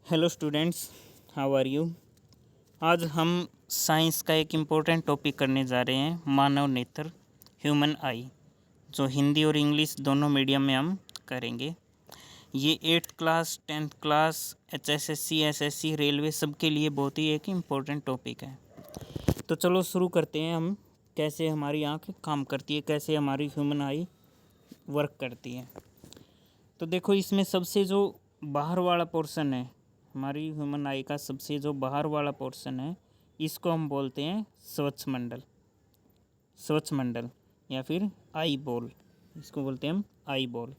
Hello students, how are you. आज हम science का एक इम्पोर्टेंट टॉपिक करने जा रहे हैं, मानव नेत्र, ह्यूमन आई, जो हिंदी और इंग्लिश दोनों मीडियम में हम करेंगे। ये 8th class 10th class HSSC SSC railway सबके लिए बहुत ही एक इम्पोर्टेंट टॉपिक है। तो चलो शुरू करते हैं हम, कैसे हमारी आँख काम करती है, कैसे हमारी ह्यूमन आई वर्क करती है। तो देखो, इसमें सबसे जो बाहर वाला पोर्शन है, हमारी ह्यूमन आई का सबसे जो बाहर वाला पोर्शन है, इसको हम बोलते हैं स्वच्छ मंडल या फिर आई बॉल। इसको बोलते हैं हम आई बॉल।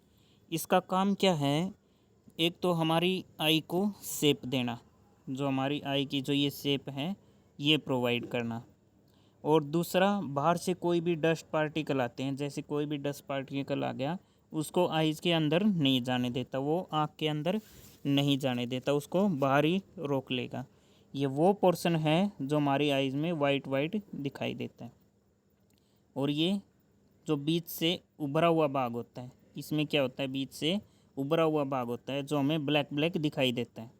इसका काम क्या है? एक तो हमारी आई को शेप देना, जो हमारी आई की जो ये शेप है ये प्रोवाइड करना। और दूसरा, बाहर से कोई भी डस्ट पार्टिकल आते हैं, जैसे कोई भी डस्ट पार्टिकल आ गया, उसको आइज़ के अंदर नहीं जाने देता, वो आँख के अंदर नहीं जाने देता, उसको बाहर ही रोक लेगा। ये वो पोर्शन है जो हमारी आइज़ में वाइट वाइट दिखाई देता है। और ये जो बीच से उभरा हुआ भाग होता है, इसमें क्या होता है, बीच से उभरा हुआ भाग होता है जो हमें ब्लैक ब्लैक दिखाई देता है,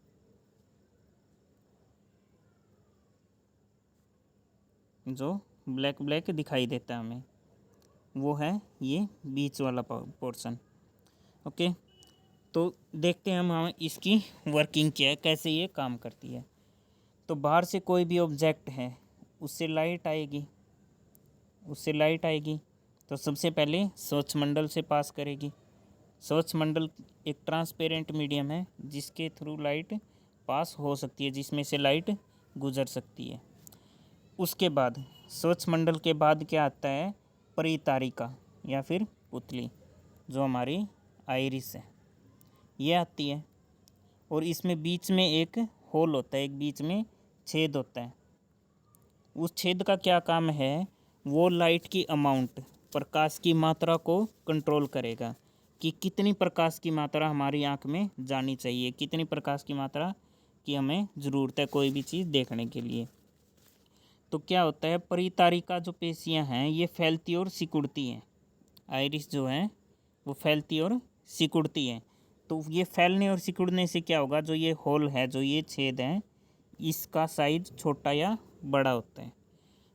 जो ब्लैक ब्लैक दिखाई देता है हमें, वो है ये बीच वाला पोर्शन। ओके, तो देखते हैं हम इसकी वर्किंग क्या है, कैसे ये काम करती है। तो बाहर से कोई भी ऑब्जेक्ट है, उससे लाइट आएगी, तो सबसे पहले स्वच्छ मंडल से पास करेगी। स्वच्छ मंडल एक ट्रांसपेरेंट मीडियम है जिसके थ्रू लाइट पास हो सकती है, जिसमें से लाइट गुजर सकती है। उसके बाद स्वच्छ मंडल के बाद क्या आता है, परितारिका या फिर पुतली, जो हमारी आइरिस है, ये आती है। और इसमें बीच में एक होल होता है, एक बीच में छेद होता है। उस छेद का क्या काम है? वो लाइट की अमाउंट, प्रकाश की मात्रा को कंट्रोल करेगा कि कितनी प्रकाश की मात्रा हमारी आँख में जानी चाहिए, कितनी प्रकाश की मात्रा की हमें ज़रूरत है कोई भी चीज़ देखने के लिए। तो क्या होता है, परितारिका जो पेशियां हैं ये फैलती और सिकुड़ती हैं। आइरिस जो है वो फैलती और सिकुड़ती है। तो ये फैलने और सिकुड़ने से क्या होगा, जो ये होल है, जो ये छेद है, इसका साइज छोटा या बड़ा होता है।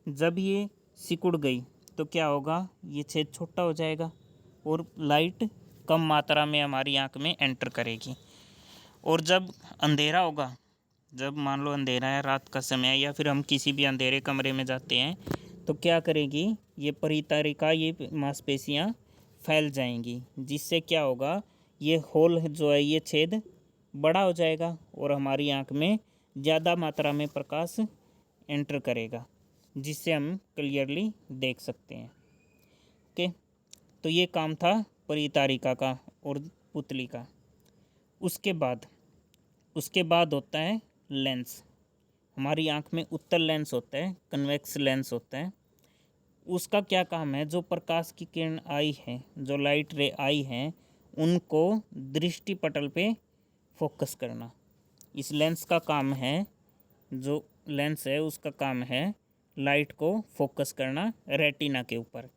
जब ये सिकुड़ गई तो क्या होगा, ये छेद छोटा हो जाएगा और लाइट कम मात्रा में हमारी आँख में एंटर करेगी। और जब अंधेरा होगा, जब मान लो अंधेरा है, रात का समय है, या फिर हम किसी भी अंधेरे कमरे में जाते हैं, तो क्या करेगी, ये परितारिका, ये मांसपेशियाँ फैल जाएंगी, जिससे क्या होगा, ये होल जो है, ये छेद बड़ा हो जाएगा और हमारी आँख में ज़्यादा मात्रा में प्रकाश एंटर करेगा, जिससे हम क्लियरली देख सकते हैं। ओके, तो ये काम था परितारिका का और पुतली का। उसके बाद होता है लेंस। हमारी आँख में उत्तल लेंस होता है, कन्वेक्स लेंस होता है। उसका क्या काम है, जो प्रकाश की किरण आई है, जो लाइट रे आई है, उनको दृष्टि पटल पे फोकस करना। इस लेंस का काम है, जो लेंस है उसका काम है लाइट को फोकस करना रेटिना के ऊपर।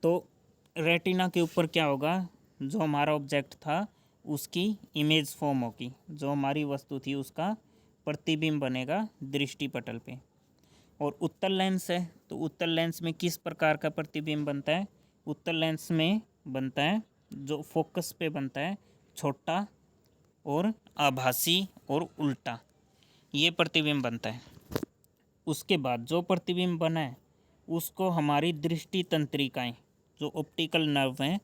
तो रेटिना के ऊपर क्या होगा, जो हमारा ऑब्जेक्ट था उसकी इमेज फॉर्म होगी, जो हमारी वस्तु थी उसका प्रतिबिंब बनेगा दृष्टि पटल पे। और उत्तल लेंस है, तो उत्तल लेंस में किस प्रकार का प्रतिबिंब बनता है? उत्तल लेंस में बनता है, जो फोकस पे बनता है, छोटा और आभासी और उल्टा, ये प्रतिबिंब बनता है। उसके बाद जो प्रतिबिंब बना है उसको हमारी दृष्टि तंत्रिकाएँ, जो ऑप्टिकल नर्व हैं,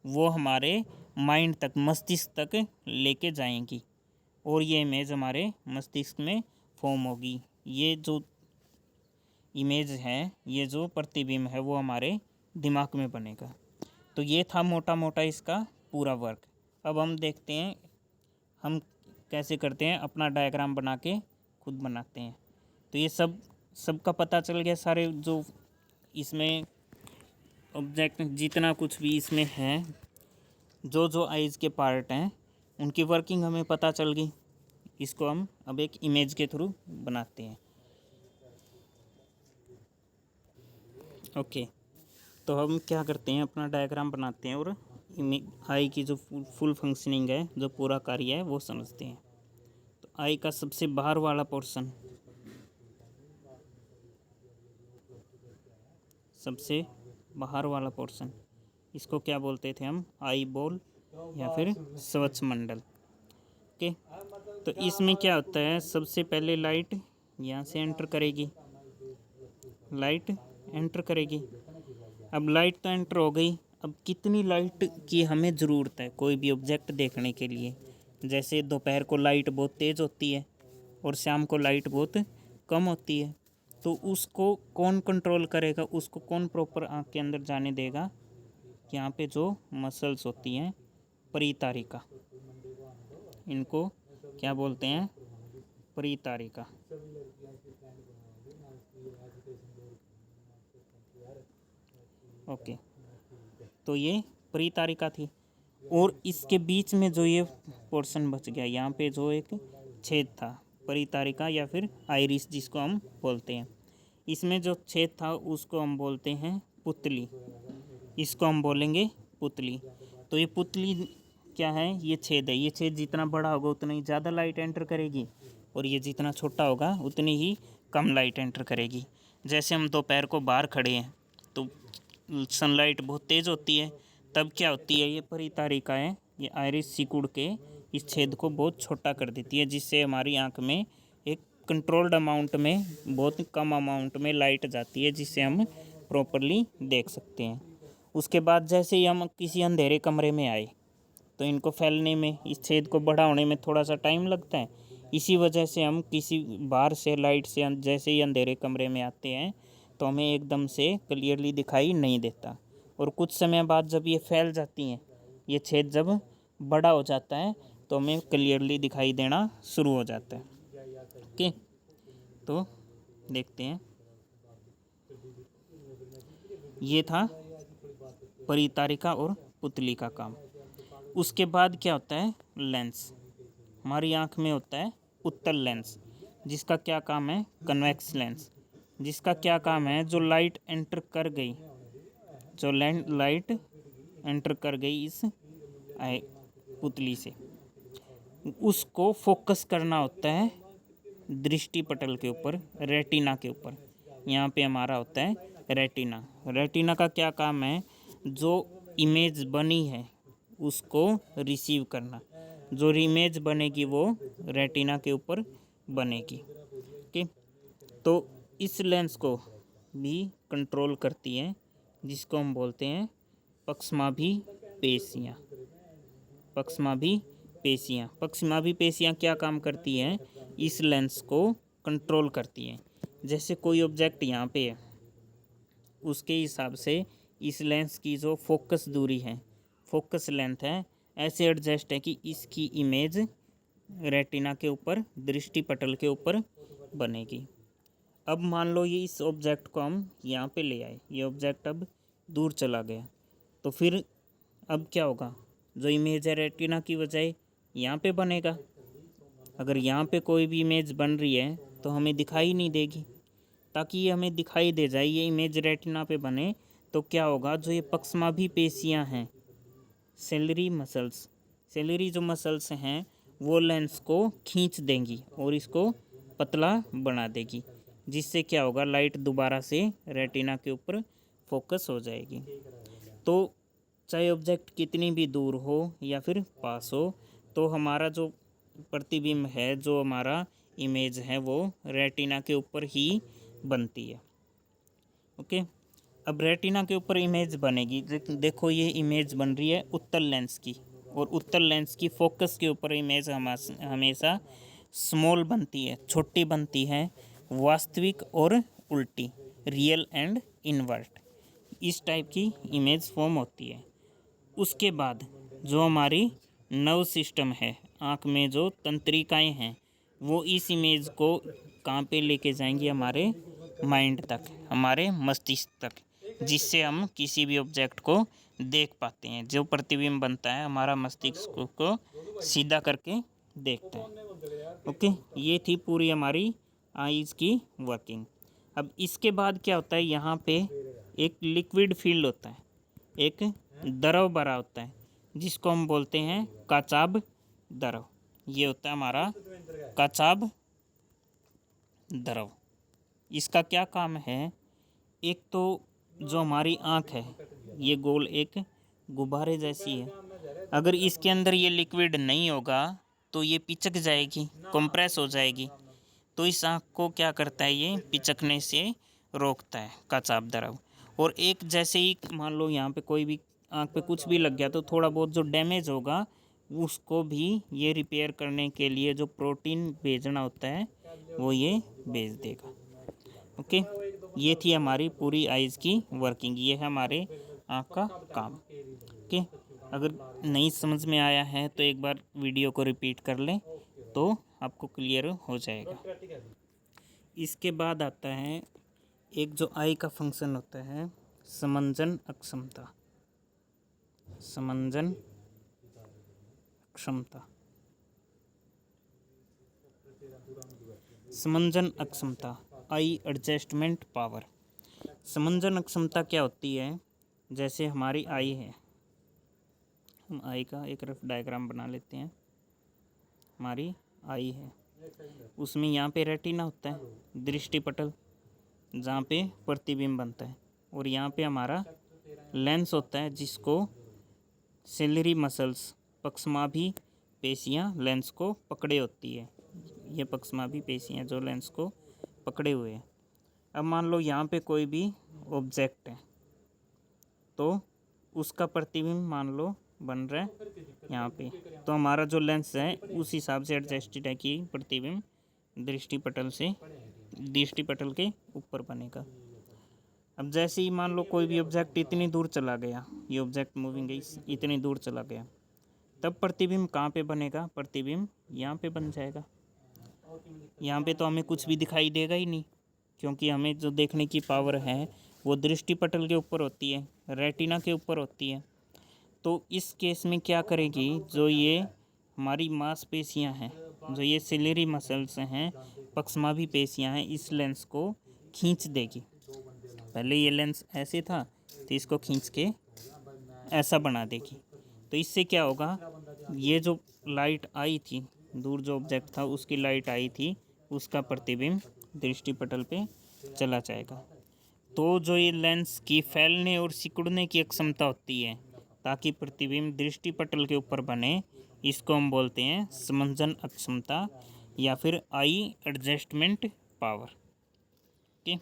वो हमारे माइंड तक, मस्तिष्क तक लेके जाएंगी और ये इमेज हमारे मस्तिष्क में फॉर्म होगी। ये जो इमेज है, ये जो प्रतिबिंब है, वो हमारे दिमाग में बनेगा। तो ये था मोटा मोटा इसका पूरा वर्क। अब हम देखते हैं हम कैसे करते हैं, अपना डायग्राम बना के खुद बनाते हैं। तो ये सबका पता चल गया, सारे जो इसमें ऑब्जेक्ट, जितना कुछ भी इसमें है, जो आइज़ के पार्ट हैं, उनकी वर्किंग हमें पता चल गई। इसको हम अब एक इमेज के थ्रू बनाते हैं। ओके, तो हम क्या करते हैं, अपना डायग्राम बनाते हैं और आई की जो फुल फंक्शनिंग है, जो पूरा कार्य है, वो समझते हैं। तो आई का सबसे बाहर वाला पोर्शन, सबसे बाहर वाला पोर्शन, इसको क्या बोलते थे हम? आई बॉल या फिर स्वच्छ मंडल। ओके, तो इसमें क्या होता है, सबसे पहले लाइट यहाँ से एंटर करेगी, लाइट एंटर करेगी। अब लाइट तो एंटर हो गई, अब कितनी लाइट की हमें ज़रूरत है कोई भी ऑब्जेक्ट देखने के लिए? जैसे दोपहर को लाइट बहुत तेज़ होती है और शाम को लाइट बहुत कम होती है, तो उसको कौन कंट्रोल करेगा? उसको कौन प्रॉपर आँख के अंदर जाने देगा? यहाँ पे जो मसल्स होती हैं परितारिका, इनको क्या बोलते हैं? परितारिका। ओके, तो ये परितारिका थी, और इसके बीच में जो ये पोर्शन बच गया, यहाँ पे जो एक छेद था, परितारिका या फिर आइरिस जिसको हम बोलते हैं, इसमें जो छेद था उसको हम बोलते हैं पुतली, इसको हम बोलेंगे पुतली। तो ये पुतली क्या है? ये छेद है। ये छेद जितना बड़ा होगा उतना ही ज़्यादा लाइट एंटर करेगी, और ये जितना छोटा होगा उतनी ही कम लाइट एंटर करेगी। जैसे हम दोपहर को बाहर खड़े हैं तो सनलाइट बहुत तेज़ होती है, तब क्या होती है? ये परितारिका है, ये आइरिस सिकुड़ के इस छेद को बहुत छोटा कर देती है, जिससे हमारी आँख में एक कंट्रोल्ड अमाउंट में, बहुत कम अमाउंट में लाइट जाती है, जिससे हम प्रॉपरली देख सकते हैं। उसके बाद जैसे ही हम किसी अंधेरे कमरे में आए तो इनको फैलने में, इस छेद को बड़ा होने में थोड़ा सा टाइम लगता है। इसी वजह से हम किसी बाहर से लाइट से जैसे ही अंधेरे कमरे में आते हैं तो हमें एकदम से क्लियरली दिखाई नहीं देता, और कुछ समय बाद जब ये फैल जाती हैं, ये छेद जब बड़ा हो जाता है तो हमें क्लियरली दिखाई देना शुरू हो जाता है। ओके, तो देखते हैं, ये था परितारिका और पुतली का काम। उसके बाद क्या होता है? लेंस। हमारी आँख में होता है उत्तल लेंस, जिसका क्या काम है? कन्वेक्स लेंस, जिसका क्या काम है? जो लाइट एंटर कर गई, जो लाइट एंटर कर गई इस पुतली से, उसको फोकस करना होता है दृष्टि पटल के ऊपर, रेटिना के ऊपर। यहाँ पे हमारा होता है रेटिना। रेटिना का क्या काम है? जो इमेज बनी है उसको रिसीव करना, जो इमेज बनेगी वो रेटिना के ऊपर बनेगी। ओके, तो इस लेंस को भी कंट्रोल करती है, जिसको हम बोलते हैं पक्षमाभी पेशियाँ। पक्षमाभी पेशियाँ, पक्षमाभी पेशियाँ क्या काम करती हैं? इस लेंस को कंट्रोल करती हैं। जैसे कोई ऑब्जेक्ट यहाँ पे है, उसके हिसाब से इस लेंस की जो फोकस दूरी है, फोकस लेंथ है, ऐसे एडजस्ट है कि इसकी इमेज रेटिना के ऊपर, दृष्टि पटल के ऊपर बनेगी। अब मान लो ये इस ऑब्जेक्ट को हम यहाँ पे ले आए, ये ऑब्जेक्ट अब दूर चला गया, तो फिर अब क्या होगा? जो इमेज है रेटिना की बजाय यहाँ पे बनेगा। अगर यहाँ पे कोई भी इमेज बन रही है तो हमें दिखाई नहीं देगी। ताकि ये हमें दिखाई दे जाए, ये इमेज रेटिना पे बने, तो क्या होगा? जो ये पक्षमाभी पेशियाँ हैं, सेलरी मसल्स, सेलरी जो मसल्स हैं वो लेंस को खींच देंगी और इसको पतला बना देगी, जिससे क्या होगा? लाइट दोबारा से रेटिना के ऊपर फोकस हो जाएगी। तो चाहे ऑब्जेक्ट कितनी भी दूर हो या फिर पास हो, तो हमारा जो प्रतिबिंब है, जो हमारा इमेज है, वो रेटिना के ऊपर ही बनती है। ओके, अब रेटिना के ऊपर इमेज बनेगी। देखो ये इमेज बन रही है उत्तल लेंस की, और उत्तल लेंस की फोकस के ऊपर इमेज हमेशा स्मॉल बनती है, छोटी बनती है, वास्तविक और उल्टी, रियल एंड इनवर्ट, इस टाइप की इमेज फॉर्म होती है। उसके बाद जो हमारी नर्व सिस्टम है, आँख में जो तंत्रिकाएं हैं, वो इस इमेज को कहाँ पे लेके जाएंगी? हमारे माइंड तक, हमारे मस्तिष्क तक, जिससे हम किसी भी ऑब्जेक्ट को देख पाते हैं। जो प्रतिबिंब बनता है हमारा मस्तिष्क को सीधा करके देखते हैं। ओके, ये थी पूरी हमारी आईज की वर्किंग। अब इसके बाद क्या होता है? यहाँ पे एक लिक्विड फील्ड होता है, एक द्रव भरा होता है, जिसको हम बोलते हैं काचाभ द्रव। ये होता है हमारा काचाभ द्रव। इसका क्या काम है, एक तो जो हमारी आँख है ये गोल एक गुब्बारे जैसी है, अगर इसके अंदर ये लिक्विड नहीं होगा तो ये पिचक जाएगी, कंप्रेस हो जाएगी। तो इस आँख को क्या करता है, ये पिचकने से रोकता है काचाभ द्रव। और एक जैसे ही मान लो यहाँ पे कोई भी आँख पे कुछ भी लग गया तो थोड़ा बहुत जो डैमेज होगा उसको भी ये रिपेयर करने के लिए जो प्रोटीन भेजना होता है वो ये भेज देगा। ओके, ये थी हमारी पूरी आइज़ की वर्किंग, ये है हमारे आँख का काम। ओके, अगर नहीं समझ में आया है तो एक बार वीडियो को रिपीट कर लें तो आपको क्लियर हो जाएगा। इसके बाद आता है एक जो आई का फंक्शन होता है समंजन अक्षमता। समंजन अक्षमता, समंजन अक्षमता, आई एडजस्टमेंट पावर। समंजन अक्षमता क्या होती है, जैसे हमारी आई है, हम आई का एक रफ डायग्राम बना लेते हैं। हमारी आई है, उसमें यहाँ पे रेटिना होता है, दृष्टिपटल, जहाँ पे प्रतिबिंब बनता है, और यहाँ पे हमारा लेंस होता है जिसको सिलरी मसल्स, पक्षमाभी पेशियाँ लेंस को पकड़े होती है। ये पक्षमाभी पेशियाँ जो लेंस को पकड़े हुए हैं। अब मान लो यहाँ पे कोई भी ऑब्जेक्ट है तो उसका प्रतिबिंब मान लो बन रहा है यहाँ पे, तो हमारा जो लेंस है उस हिसाब से एडजस्टेड है कि प्रतिबिंब दृष्टिपटल के ऊपर बनेगा। अब जैसे ही मान लो कोई भी ऑब्जेक्ट इतनी दूर चला गया, ये ऑब्जेक्ट मूविंग है इतनी दूर चला गया, तब प्रतिबिंब कहाँ पे बनेगा, प्रतिबिंब यहाँ पे बन जाएगा। यहाँ पे तो हमें कुछ भी दिखाई देगा ही नहीं, क्योंकि हमें जो देखने की पावर है वो दृष्टिपटल के ऊपर होती है, रेटिना के ऊपर होती है। तो इस केस में क्या करेगी, जो ये हमारी मांसपेशियाँ हैं, जो ये सिलरी मसल्स हैं, पक्षमाभी पेशियाँ हैं, इस लेंस को खींच देगी। पहले ये लेंस ऐसे था तो इसको खींच के ऐसा बना देगी। तो इससे क्या होगा, ये जो लाइट आई थी, दूर जो ऑब्जेक्ट था उसकी लाइट आई थी, उसका प्रतिबिंब दृष्टिपटल पे चला जाएगा। तो जो ये लेंस की फैलने और सिकुड़ने की क्षमता होती है ताकि प्रतिबिंब दृष्टिपटल के ऊपर बने, इसको हम बोलते हैं समंजन अक्षमता या फिर आई एडजस्टमेंट पावर। ओके।